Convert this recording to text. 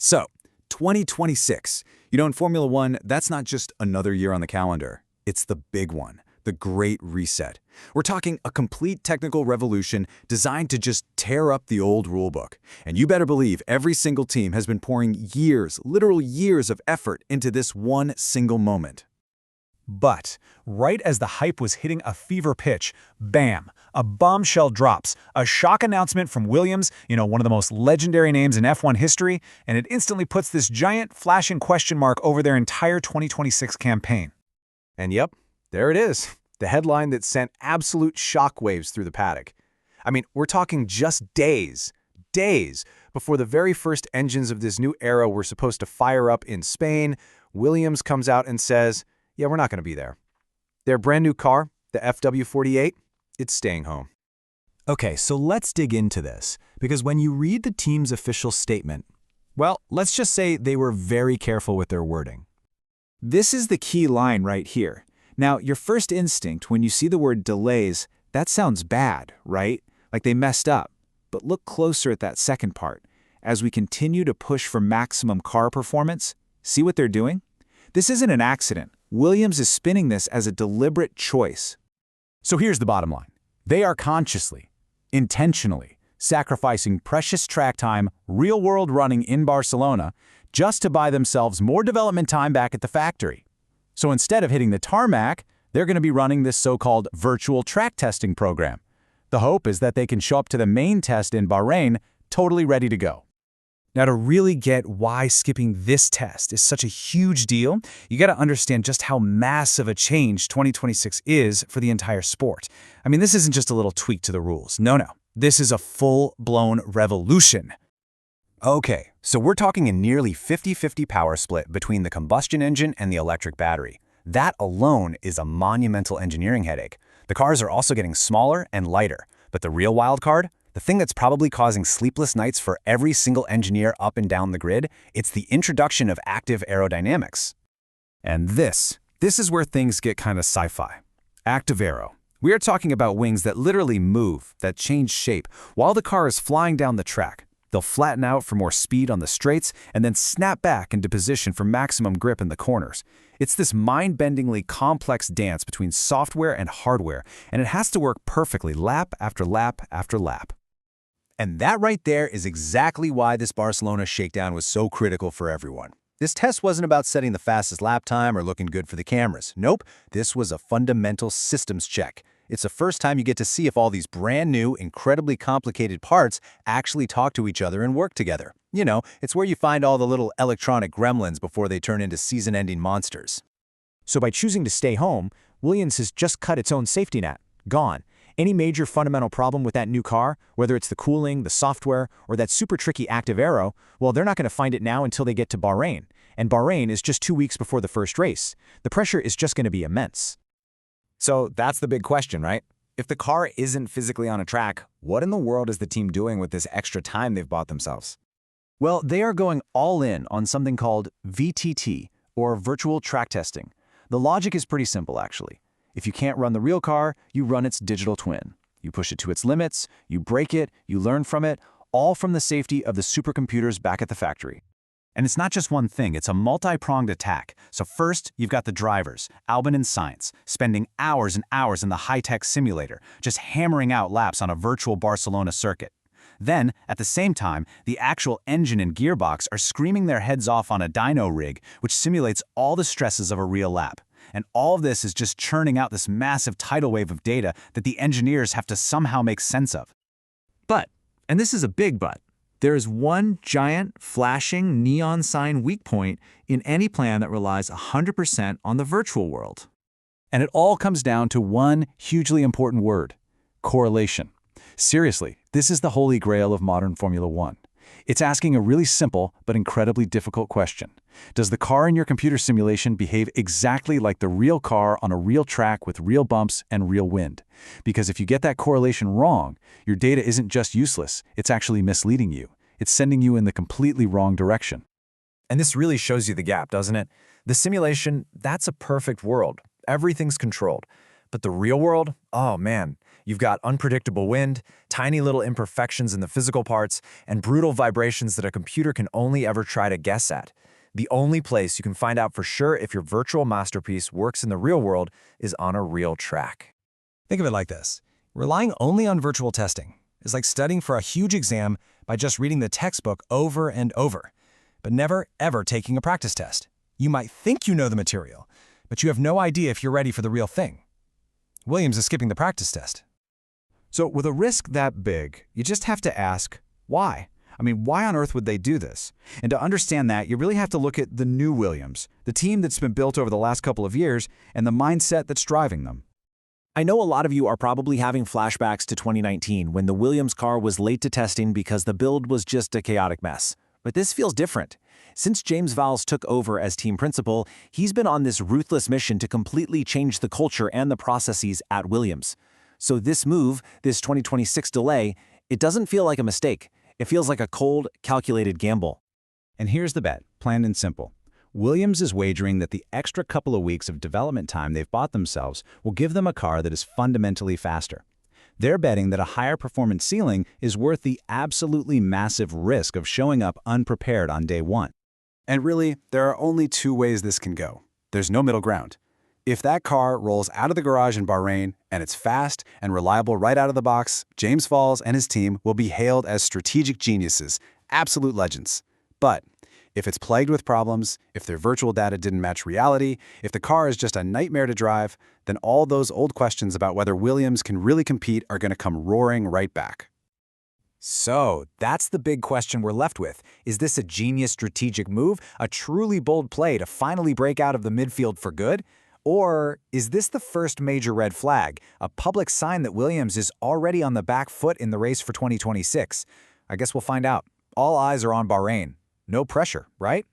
So, 2026. In Formula One, that's not just another year on the calendar. It's the big one, the Great Reset. We're talking a complete technical revolution designed to just tear up the old rulebook. And you better believe every single team has been pouring years, literal years of effort into this one single moment. But right as the hype was hitting a fever pitch, bam, a bombshell drops, a shock announcement from Williams, one of the most legendary names in F1 history, and it instantly puts this giant flashing question mark over their entire 2026 campaign. And yep, there it is, the headline that sent absolute shockwaves through the paddock. I mean, we're talking just days before the very first engines of this new era were supposed to fire up in Spain. Williams comes out and says, yeah, we're not going to be there. Their brand new car, the FW48, it's staying home. Okay, so let's dig into this, because when you read the team's official statement, well, let's just say they were very careful with their wording. This is the key line right here. Now, your first instinct when you see the word delays, that sounds bad, right? Like they messed up. But look closer at that second part. As we continue to push for maximum car performance, see what they're doing? This isn't an accident. Williams is spinning this as a deliberate choice. So here's the bottom line. They are consciously, intentionally, sacrificing precious track time, real-world running in Barcelona, just to buy themselves more development time back at the factory. So instead of hitting the tarmac, they're going to be running this so-called virtual track testing program. The hope is that they can show up to the main test in Bahrain totally ready to go. Now, to really get why skipping this test is such a huge deal, you got to understand just how massive a change 2026 is for the entire sport. I mean, this isn't just a little tweak to the rules. No. This is a full-blown revolution. Okay, so we're talking a nearly 50-50 power split between the combustion engine and the electric battery. That alone is a monumental engineering headache. The cars are also getting smaller and lighter, but the real wild card? The thing that's probably causing sleepless nights for every single engineer up and down the grid, it's the introduction of active aerodynamics. And this is where things get kind of sci-fi. Active aero. We are talking about wings that literally move, that change shape, while the car is flying down the track. They'll flatten out for more speed on the straights and then snap back into position for maximum grip in the corners. It's this mind-bendingly complex dance between software and hardware, and it has to work perfectly lap after lap after lap. And that right there is exactly why this Barcelona Shakedown was so critical for everyone. This test wasn't about setting the fastest lap time or looking good for the cameras. Nope, this was a fundamental systems check. It's the first time you get to see if all these brand new, incredibly complicated parts actually talk to each other and work together. It's where you find all the little electronic gremlins before they turn into season-ending monsters. So by choosing to stay home, Williams has just cut its own safety net. Gone. Any major fundamental problem with that new car, whether it's the cooling, the software, or that super tricky active aero, well, they're not going to find it now until they get to Bahrain. And Bahrain is just 2 weeks before the first race. The pressure is just going to be immense. So that's the big question, right? If the car isn't physically on a track, what in the world is the team doing with this extra time they've bought themselves? Well, they are going all in on something called VTT, or virtual track testing. The logic is pretty simple, actually. If you can't run the real car, you run its digital twin. You push it to its limits, you break it, you learn from it, all from the safety of the supercomputers back at the factory. And it's not just one thing, it's a multi-pronged attack. So first, you've got the drivers, Albon and Sainz, spending hours and hours in the high-tech simulator, just hammering out laps on a virtual Barcelona circuit. Then, at the same time, the actual engine and gearbox are screaming their heads off on a dyno rig, which simulates all the stresses of a real lap. And all of this is just churning out this massive tidal wave of data that the engineers have to somehow make sense of. But, and this is a big but, there is one giant, flashing neon sign weak point in any plan that relies 100% on the virtual world. And it all comes down to one hugely important word: correlation. Seriously, this is the holy grail of modern Formula One. It's asking a really simple but incredibly difficult question. Does the car in your computer simulation behave exactly like the real car on a real track with real bumps and real wind? Because if you get that correlation wrong, your data isn't just useless, it's actually misleading you. It's sending you in the completely wrong direction. And this really shows you the gap, doesn't it? The simulation, that's a perfect world. Everything's controlled. But the real world, oh man, You've got unpredictable wind, tiny little imperfections in the physical parts, and brutal vibrations that a computer can only ever try to guess at. The only place you can find out for sure if your virtual masterpiece works in the real world is on a real track. Think of it like this. Relying only on virtual testing is like studying for a huge exam by just reading the textbook over and over, but never, ever taking a practice test. You might think you know the material, but you have no idea if you're ready for the real thing. Williams is skipping the practice test. So with a risk that big, you just have to ask, why? I mean, why on earth would they do this? And to understand that, you really have to look at the new Williams, the team that's been built over the last couple of years, and the mindset that's driving them. I know a lot of you are probably having flashbacks to 2019 when the Williams car was late to testing because the build was just a chaotic mess. But this feels different. Since James Vowles took over as team principal, he's been on this ruthless mission to completely change the culture and the processes at Williams. So this move, this 2026 delay, it doesn't feel like a mistake. It feels like a cold, calculated gamble. And here's the bet, plain and simple. Williams is wagering that the extra couple of weeks of development time they've bought themselves will give them a car that is fundamentally faster. They're betting that a higher performance ceiling is worth the absolutely massive risk of showing up unprepared on day one. And really, there are only two ways this can go. There's no middle ground. If that car rolls out of the garage in Bahrain and it's fast and reliable right out of the box, James Vowles and his team will be hailed as strategic geniuses, absolute legends. But if it's plagued with problems, if their virtual data didn't match reality, if the car is just a nightmare to drive, then all those old questions about whether Williams can really compete are going to come roaring right back. So, that's the big question we're left with. Is this a genius strategic move, a truly bold play to finally break out of the midfield for good? Or is this the first major red flag, a public sign that Williams is already on the back foot in the race for 2026? I guess we'll find out. All eyes are on Bahrain. No pressure, right?